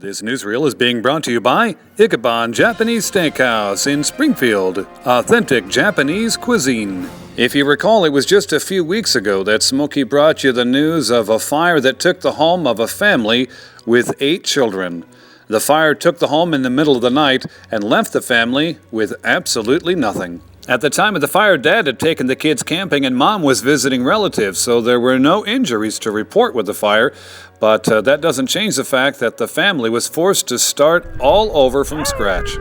This newsreel is being brought to you by Ichabod Japanese Steakhouse in Springfield, authentic Japanese cuisine. If you recall, it was just a few weeks ago that Smokey brought you the news of a fire that took the home of a family with 8 children. The fire took the home in the middle of the night and left the family with absolutely nothing. At the time of the fire, Dad had taken the kids camping and Mom was visiting relatives, so there were no injuries to report with the fire, but that doesn't change the fact that the family was forced to start all over from scratch.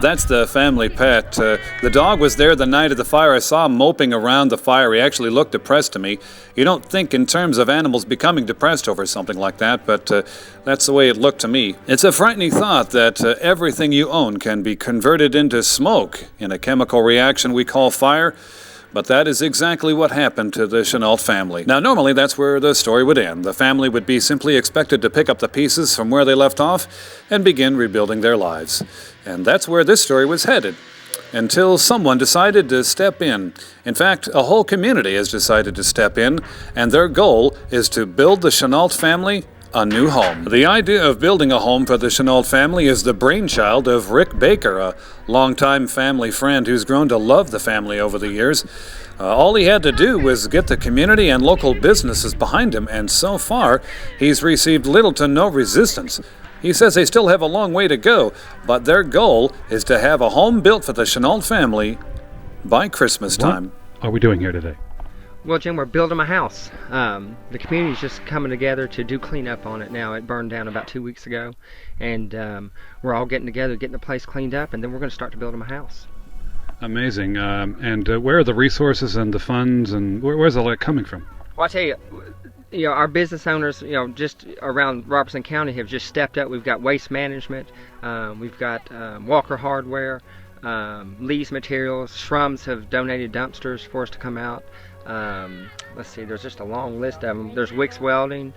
That's the family pet. The dog was there the night of the fire. I saw him moping around the fire. He actually looked depressed to me. You don't think in terms of animals becoming depressed over something like that, but that's the way it looked to me. It's a frightening thought that everything you own can be converted into smoke in a chemical reaction we call fire. But that is exactly what happened to the Chenault family. Now, normally that's where the story would end. The family would be simply expected to pick up the pieces from where they left off and begin rebuilding their lives. And that's where this story was headed, until someone decided to step in. In fact, a whole community has decided to step in, and their goal is to build the Chenault family a new home. The idea of building a home for the Chenault family is the brainchild of Rick Baker, a longtime family friend who's grown to love the family over the years. All he had to do was get the community and local businesses behind him, and so far, he's received little to no resistance. He says they still have a long way to go, but their goal is to have a home built for the Chenault family by Christmas time. What are we doing here today? Well, Jim, we're building a house. The community's just coming together to do cleanup on it now. It burned down about 2 weeks ago, and we're all getting together, getting the place cleaned up, and then we're going to start to build them a house. Amazing. And where are the resources and the funds, and where's all that coming from? Well, I tell you, our business owners, just around Robertson County have just stepped up. We've got Waste Management, we've got Walker Hardware, Lee's Materials, Shrums have donated dumpsters for us to come out. Let's see, there's just a long list of them. There's Wicks Welding.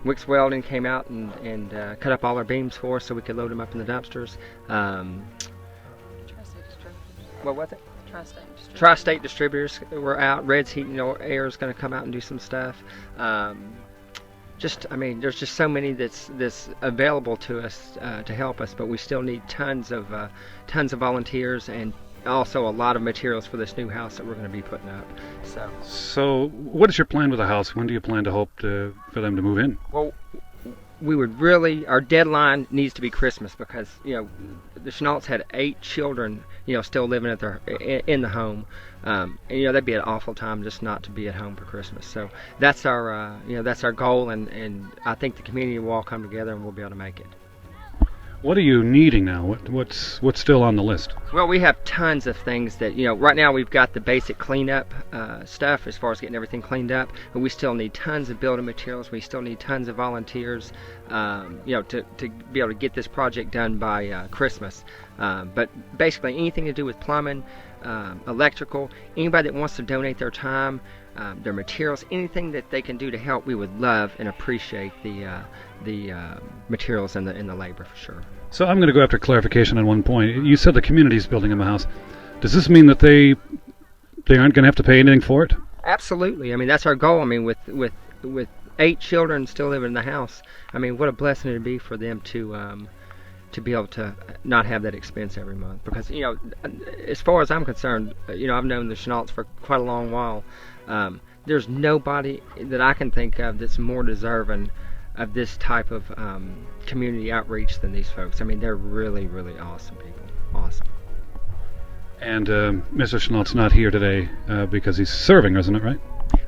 Wicks Welding came out and cut up all our beams for us so we could load them up in the dumpsters. What was it? Tri-State Distributors were out. Red's Heating Air is going to come out and do some stuff. There's just so many that's available to us to help us, but we still need tons of volunteers and also a lot of materials for this new house that we're going to be putting up. So what is your plan with the house? When do you plan to hope for them to move in? Well, our deadline needs to be Christmas because the Chenaults had 8 children still living in the home, and that'd be an awful time just not to be at home for Christmas. So that's our goal, and I think the community will all come together and we'll be able to make it. What are you needing now? What's still on the list? Well, we have tons of things that, right now we've got the basic cleanup stuff as far as getting everything cleaned up, but we still need tons of building materials. We still need tons of volunteers, to be able to get this project done by Christmas. But basically anything to do with plumbing, electrical, anybody that wants to donate their time, their materials, anything that they can do to help, we would love and appreciate the materials and the labor for sure. So I'm going to go after clarification on one point. You said the community's building them a house. Does this mean that they aren't going to have to pay anything for it? Absolutely. That's our goal. With 8 children still living in the house, what a blessing it'd be for them to be able to not have that expense every month. Because as far as I'm concerned, I've known the Chenaults for quite a long while. There's nobody that I can think of that's more deserving of this type of community outreach than these folks. They're really, really awesome people. Awesome. And Mr. Chenault's not here today because he's serving, isn't it, right?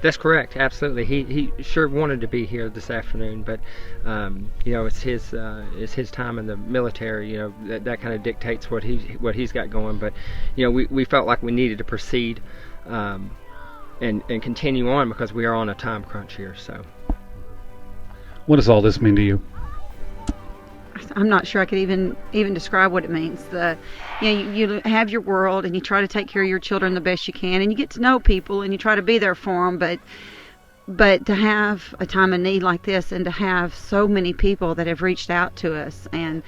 That's correct. Absolutely. He sure wanted to be here this afternoon, but it's his time in the military. That kind of dictates what he's got going. But we felt like we needed to proceed and continue on because we are on a time crunch here. So. What does all this mean to you? I'm not sure I could even describe what it means. You have your world and you try to take care of your children the best you can, and you get to know people and you try to be there for them. But to have a time of need like this, and to have so many people that have reached out to us and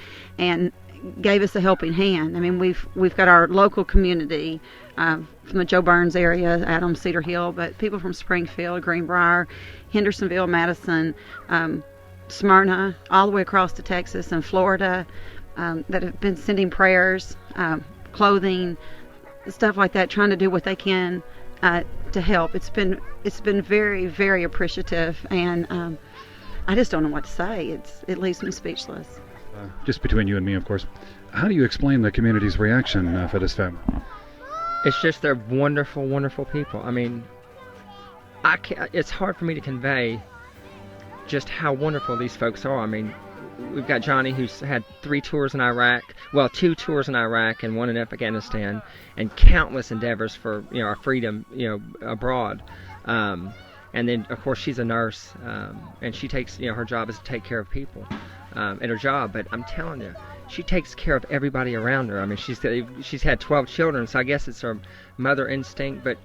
gave us a helping hand. I mean, we've got our local community from the Joe Burns area, Adams, Cedar Hill, but people from Springfield, Greenbrier, Hendersonville, Madison, Smyrna, all the way across to Texas and Florida, that have been sending prayers, clothing, stuff like that, trying to do what they can to help. It's been very, very appreciative, and I just don't know what to say. It leaves me speechless. Just between you and me, of course. How do you explain the community's reaction for this family? It's just they're wonderful, wonderful people. I mean, it's hard for me to convey just how wonderful these folks are. I mean, we've got Johnny, who's had 3 tours in Iraq, well, 2 tours in Iraq and 1 in Afghanistan, and countless endeavors for our freedom abroad. And then, of course, she's a nurse, and she takes her job is to take care of people at her job. But I'm telling you, she takes care of everybody around her. I mean, she's had 12 children, so I guess it's her mother instinct. But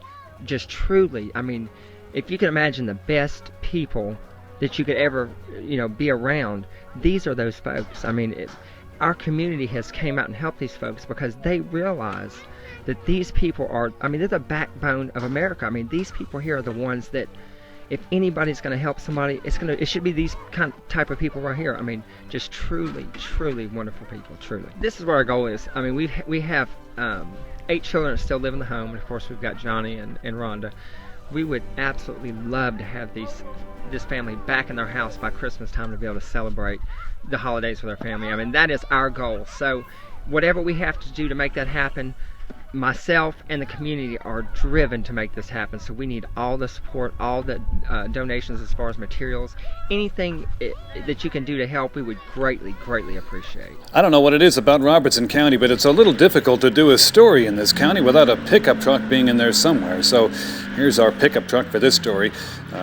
just truly, I mean, if you can imagine the best people that you could ever be around, these are those folks. I mean, our community has came out and helped these folks because they realize that these people are, I mean, they're the backbone of America. I mean, these people here are the ones that, if anybody's going to help somebody, it should be these type of people right here. I mean, just truly, truly wonderful people, truly. This is what our goal is. I mean, we have 8 children that still live in the home, and of course we've got Johnny and Rhonda. We would absolutely love to have this family back in their house by Christmas time to be able to celebrate the holidays with our family. I mean, that is our goal. So whatever we have to do to make that happen, myself and the community are driven to make this happen. So we need all the support, all the donations as far as materials, anything that you can do to help, we would greatly, greatly appreciate. I don't know what it is about Robertson County, but it's a little difficult to do a story in this county without a pickup truck being in there somewhere. So here's our pickup truck for this story.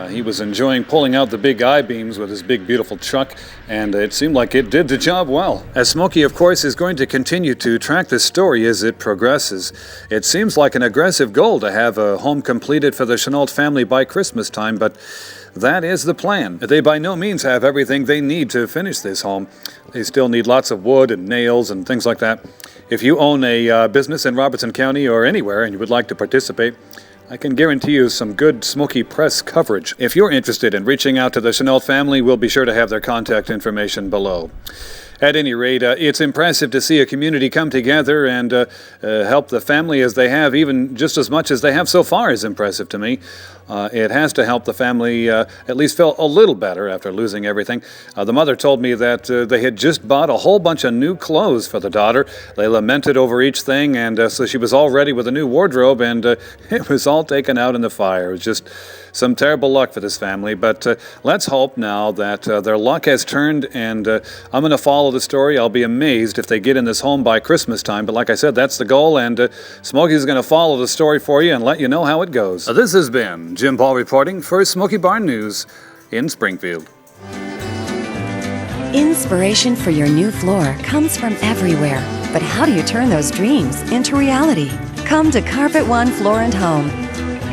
He was enjoying pulling out the big I-beams with his big, beautiful truck, and it seemed like it did the job well. As Smokey, of course, is going to continue to track this story as it progresses. It seems like an aggressive goal to have a home completed for the Chenault family by Christmas time, but that is the plan. They by no means have everything they need to finish this home. They still need lots of wood and nails and things like that. If you own a business in Robertson County or anywhere and you would like to participate, I can guarantee you some good Smoky Press coverage. If you're interested in reaching out to the Chenault family, we'll be sure to have their contact information below. At any rate, it's impressive to see a community come together and help the family as they have, even just as much as they have so far is impressive to me. It has to help the family at least feel a little better after losing everything. The mother told me that they had just bought a whole bunch of new clothes for the daughter. They lamented over each thing, and so she was all ready with a new wardrobe, and it was all taken out in the fire. It was just some terrible luck for this family, but let's hope now that their luck has turned, and I'm going to follow the story. I'll be amazed if they get in this home by Christmas time, but like I said, that's the goal, and Smokey's going to follow the story for you and let you know how it goes. This has been Jim Paul reporting for Smoky Barn News in Springfield. Inspiration for your new floor comes from everywhere, but how do you turn those dreams into reality? Come to Carpet One Floor and Home.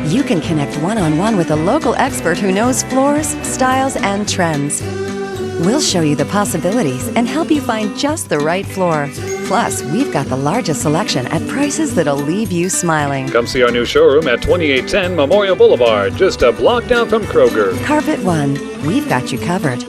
You can connect one-on-one with a local expert who knows floors, styles, and trends. We'll show you the possibilities and help you find just the right floor. Plus, we've got the largest selection at prices that'll leave you smiling. Come see our new showroom at 2810 Memorial Boulevard, just a block down from Kroger. Carpet One, we've got you covered.